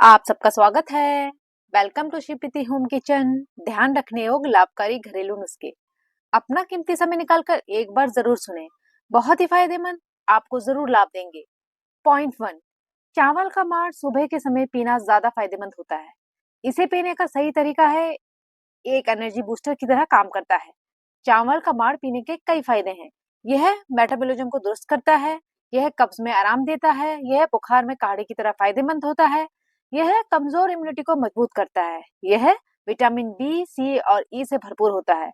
आप सबका स्वागत है। Welcome to Shivpreeti home kitchen. ध्यान रखने योग्य लाभकारी घरेलू नुस्खे। अपना कीमती समय निकालकर एक बार जरूर सुने, बहुत ही फायदेमंद, आपको जरूर लाभ देंगे। पॉइंट 1, चावल का माड़ सुबह के समय पीना ज्यादा फायदेमंद होता है। इसे पीने का सही तरीका है, एक एनर्जी बूस्टर की तरह काम करता है। चावल का माड़ पीने के कई फायदे हैं। यह मेटाबॉलिज्म को दुरुस्त करता है, यह कब्ज में आराम देता है, यह बुखार में काढ़े की तरह फायदेमंद होता है, यह कमजोर इम्यूनिटी को मजबूत करता है, यह विटामिन बी, सी और ई से भरपूर होता है,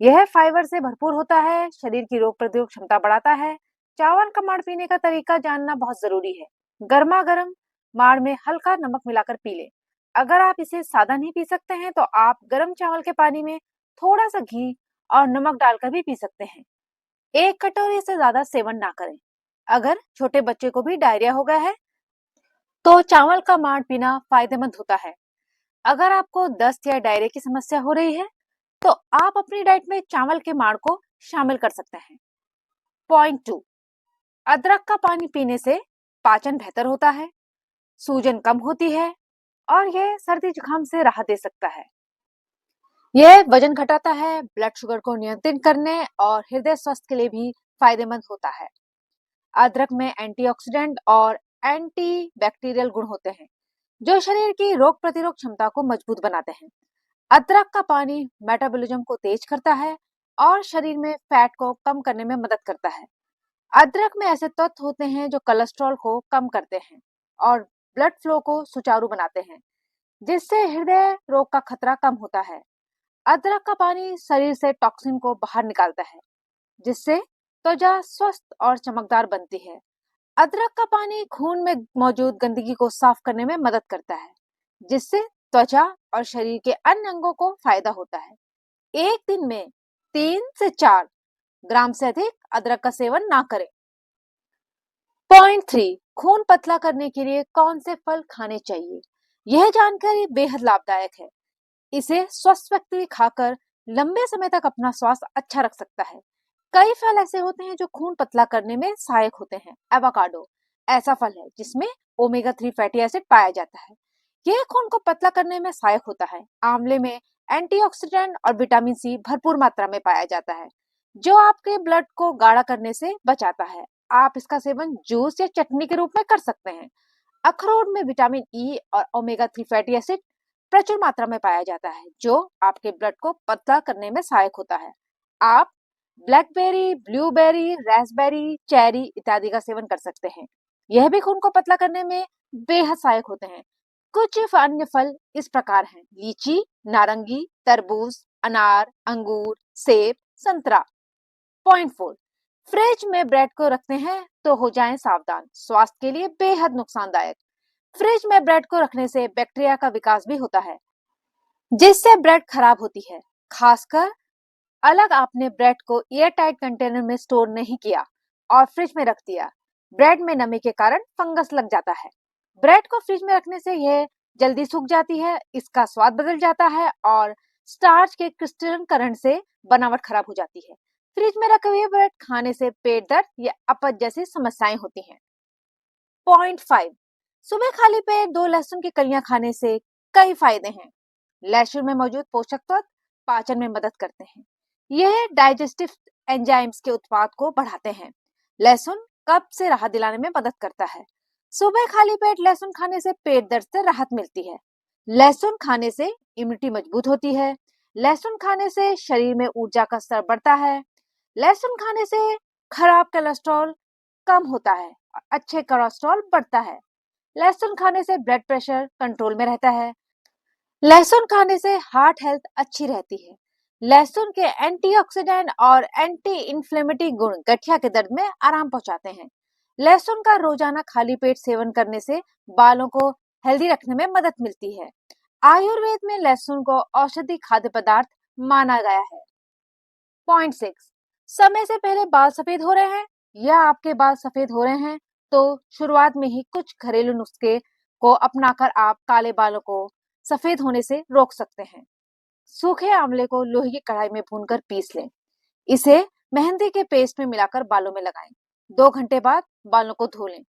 यह फाइबर से भरपूर होता है, शरीर की रोग प्रतिरोधक क्षमता बढ़ाता है। चावल का माड़ पीने का तरीका जानना बहुत जरूरी है। गर्मा गर्म माड़ में हल्का नमक मिलाकर पी लें। अगर आप इसे सादा नहीं पी सकते हैं तो आप गर्म चावल के पानी में थोड़ा सा घी और नमक डालकर भी पी सकते हैं। एक कटोरी से ज्यादा सेवन ना करें। अगर छोटे बच्चे को भी डायरिया हो गया है तो चावल का माड़ पीना फायदेमंद होता है। अगर आपको दस्त या डायरिया की समस्या हो रही है तो आप अपनी डाइट में चावल के माड़ को शामिल कर सकते हैं। पॉइंट 2, अदरक का पानी पीने से पाचन बेहतर होता है, सूजन कम होती है और यह सर्दी जुकाम से राहत दे सकता है। यह वजन घटाता है, ब्लड शुगर को नियंत्रित करने और हृदय स्वास्थ्य के लिए भी फायदेमंद होता है। अदरक में एंटीऑक्सीडेंट और एंटी बैक्टीरियल गुण होते हैं जो शरीर की रोग प्रतिरोधक क्षमता को मजबूत बनाते हैं। अदरक का पानी मेटाबॉलिज्म को तेज करता है और शरीर में फैट को कम करने में मदद करता है। अदरक में ऐसे तत्व होते हैं जो कोलेस्ट्रॉल को कम करते हैं और ब्लड फ्लो को सुचारू बनाते हैं, जिससे हृदय रोग का खतरा कम होता है। अदरक का पानी शरीर से टॉक्सिन को बाहर निकालता है, जिससे त्वचा स्वस्थ और चमकदार बनती है। अदरक का पानी खून में मौजूद गंदगी को साफ करने में मदद करता है, जिससे त्वचा और शरीर के अन्य अंगों को फायदा होता है। एक दिन में 3 से 4 ग्राम से अधिक अदरक का सेवन ना करें। पॉइंट 3, खून पतला करने के लिए कौन से फल खाने चाहिए? यह जानकारी बेहद लाभदायक है। इसे स्वस्थ व्यक्ति खाकर लंबे समय तक अपना स्वास्थ्य अच्छा रख सकता है। कई फल ऐसे होते हैं जो खून पतला करने में सहायक होते हैं। एवोकाडो ऐसा फल है जिसमें ओमेगा 3 फैटी एसिड पाया जाता है। यह खून को पतला करने में सहायक होता है। आंवले में एंटीऑक्सीडेंट और विटामिन सी भरपूर मात्रा में पाया जाता है, जो आपके ब्लड को गाढ़ा करने से बचाता है। आप इसका सेवन जूस या चटनी के रूप में कर सकते हैं। अखरोट में विटामिन ई और ओमेगा 3 फैटी एसिड प्रचुर मात्रा में पाया जाता है, जो आपके ब्लड को पतला करने में सहायक होता है। आप ब्लैकबेरी, ब्लूबेरी, रास्पबेरी, चेरी इत्यादि का सेवन कर सकते हैं। यह भी खून को पतला करने में बेहद सहायक होते हैं। कुछ अन्य फल इस प्रकार हैं: लीची, नारंगी, तरबूज, अनार, अंगूर, सेब, संतरा। पॉइंट 4, फ्रिज में ब्रेड को रखते हैं तो हो जाएं सावधान, स्वास्थ्य के लिए बेहद नुकसानदायक। फ्रिज में ब्रेड को रखने से बैक्टीरिया का विकास भी होता है, जिससे ब्रेड खराब होती है। खासकर अलग आपने ब्रेड को एयर टाइट कंटेनर में स्टोर नहीं किया और फ्रिज में रख दिया, ब्रेड में नमी के कारण फंगस लग जाता है। ब्रेड को फ्रिज में रखने से यह जल्दी सूख जाती है, इसका स्वाद बदल जाता है और स्टार्च के क्रिस्टलीकरण से बनावट खराब हो जाती है। फ्रिज में रखे हुए ब्रेड खाने से पेट दर्द या अपच जैसी समस्याएं होती हैं। पॉइंट 5, सुबह खाली पेट 2 लहसुन की कलियां खाने से कई फायदे हैं। लहसुन में मौजूद पोषक तत्व पाचन में मदद करते हैं। यह डाइजेस्टिव एंजाइम्स के उत्पाद को बढ़ाते हैं। लहसुन कब्ज से राहत दिलाने में मदद करता है। सुबह खाली पेट लहसुन खाने से पेट दर्द से राहत मिलती है। लहसुन खाने से इम्यूनिटी मजबूत होती है। लहसुन खाने से शरीर में ऊर्जा का स्तर बढ़ता है। लहसुन खाने से खराब कोलेस्ट्रॉल कम होता है और अच्छे कोलेस्ट्रॉल बढ़ता है। लहसुन खाने से ब्लड प्रेशर कंट्रोल में रहता है। लहसुन खाने से हार्ट हेल्थ अच्छी रहती है। लहसुन के एंटीऑक्सीडेंट और एंटी इंफ्लेमेटरी गुण गठिया के दर्द में आराम पहुंचाते हैं। लहसुन का रोजाना खाली पेट सेवन करने से बालों को हेल्दी रखने में मदद मिलती है। आयुर्वेद में लहसुन को औषधि खाद्य पदार्थ माना गया है। पॉइंट 6, समय से पहले बाल सफेद हो रहे हैं या आपके बाल सफेद हो रहे हैं तो शुरुआत में ही कुछ घरेलू नुस्खे को अपनाकर आप काले बालों को सफेद होने से रोक सकते हैं। सूखे आंवले को लोहे की कढ़ाई में भूनकर पीस लें। इसे मेहंदी के पेस्ट में मिलाकर बालों में लगाएं। 2 घंटे बाद बालों को धो लें।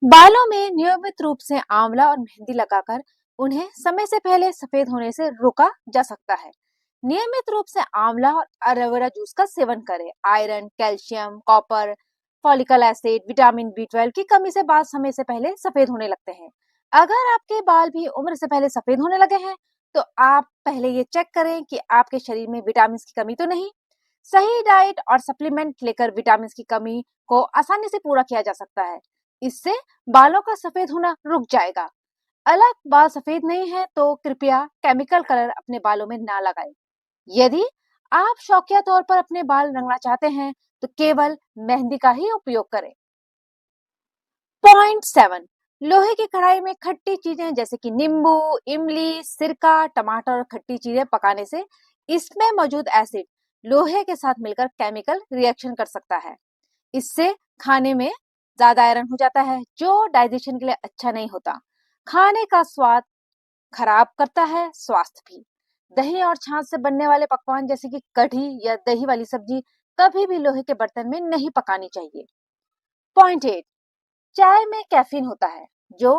बालों में नियमित रूप से आंवला और मेहंदी लगाकर उन्हें समय से पहले सफेद होने से रोका जा सकता है। नियमित रूप से आंवला और एलोवेरा जूस का सेवन करें। Iron, calcium, copper, follicle acid, vitamin B 12 की कमी से बाल समय से पहले सफेद होने लगते हैं। अगर आपके बाल भी उम्र से पहले सफेद होने लगे हैं, तो आप पहले ये चेक करें कि आपके शरीर में विटामिन की कमी तो नहीं। सही डाइट और सप्लीमेंट लेकर विटामिन की कमी को आसानी से पूरा किया जा सकता है। इससे बालों का सफेद होना रुक जाएगा। अलग बाल सफेद नहीं है तो कृपया केमिकल कलर अपने बालों में ना लगाएं। यदि आप शौकिया तौर पर अपने बाल रंगना चाहते हैं, तो केवल मेहंदी का ही उपयोग करें। पॉइंट 7, लोहे की कढ़ाई में खट्टी चीजें जैसे कि नींबू, इमली, सिरका, टमाटर और खट्टी चीजें पकाने से इसमें मौजूद एसिड लोहे के साथ मिलकर केमिकल रिएक्शन कर सकता है। इससे खाने में ज्यादा आयरन हो जाता है, जो डाइजेशन के लिए अच्छा नहीं होता। खाने का स्वाद खराब करता है, स्वास्थ्य भी। दही और छाछ से बनने वाले पकवान जैसे कि कढ़ी या दही वाली सब्जी कभी भी लोहे के बर्तन में नहीं पकानी चाहिए। पॉइंट 8, चाय में कैफीन होता है, जो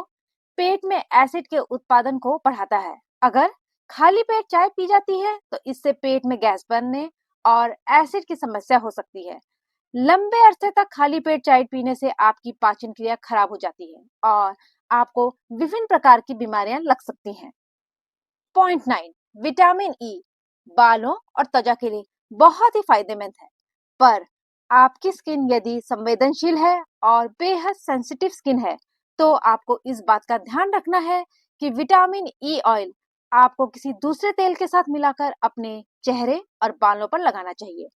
पेट में एसिड के उत्पादन को बढ़ाता है। अगर खाली पेट चाय पी जाती है, तो इससे पेट में गैस बनने और एसिड की समस्या हो सकती है। लंबे अरसे तक खाली पेट चाय पीने से आपकी पाचन क्रिया खराब हो जाती है और आपको विभिन्न प्रकार की बीमारियां लग सकती हैं। पॉइंट 9, विटामिन ई बालों और त्वचा के लिए बहुत ही फायदेमंद है, पर आपकी स्किन यदि संवेदनशील है और बेहद सेंसिटिव स्किन है, तो आपको इस बात का ध्यान रखना है कि विटामिन ई ऑयल आपको किसी दूसरे तेल के साथ मिलाकर अपने चेहरे और बालों पर लगाना चाहिए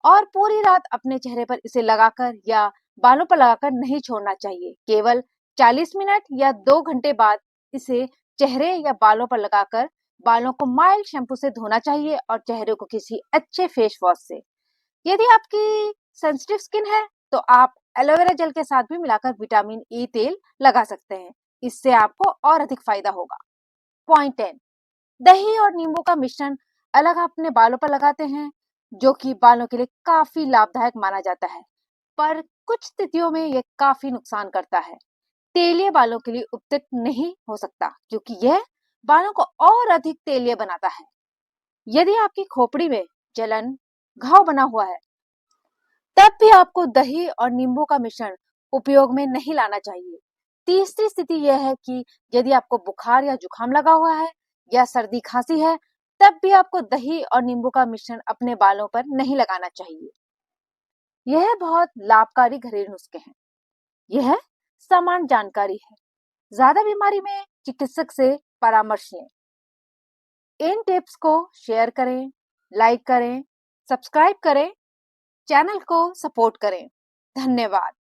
और पूरी रात अपने चेहरे पर इसे लगाकर या बालों पर लगाकर नहीं छोड़ना चाहिए। केवल 40 मिनट या 2 घंटे बाद इसे चेहरे या बालों पर लगाकर बालों को माइल्ड शैम्पू से धोना चाहिए और चेहरे को किसी अच्छे फेस वॉश से। यदि आपकी सेंसिटिव स्किन है, तो आप एलोवेरा जेल के साथ भी मिलाकर विटामिन ई तेल लगा सकते हैं। इससे आपको और अधिक फायदा होगा। पॉइंट 10, दही और नींबू का मिश्रण अलग अपने बालों पर लगाते हैं, जो कि बालों के लिए काफी लाभदायक माना जाता है, पर कुछ स्थितियों में यह काफी नुकसान करता है। तेलीय बालों के लिए उपयुक्त नहीं हो सकता, क्योंकि यह बालों को और अधिक तेलीय बनाता है। यदि आपकी खोपड़ी में जलन, घाव बना हुआ है, तब भी आपको दही और नींबू का मिश्रण उपयोग में नहीं लाना चाहिए। तीसरी स्थिति यह है कि यदि आपको बुखार या जुकाम लगा हुआ है या सर्दी खांसी है, तब भी आपको दही और नींबू का मिश्रण अपने बालों पर नहीं लगाना चाहिए। यह बहुत लाभकारी घरेलू नुस्खे हैं। यह सामान्य जानकारी है। ज्यादा बीमारी में चिकित्सक से परामर्श लें। इन टिप्स को शेयर करें, लाइक करें, सब्सक्राइब करें, चैनल को सपोर्ट करें। धन्यवाद।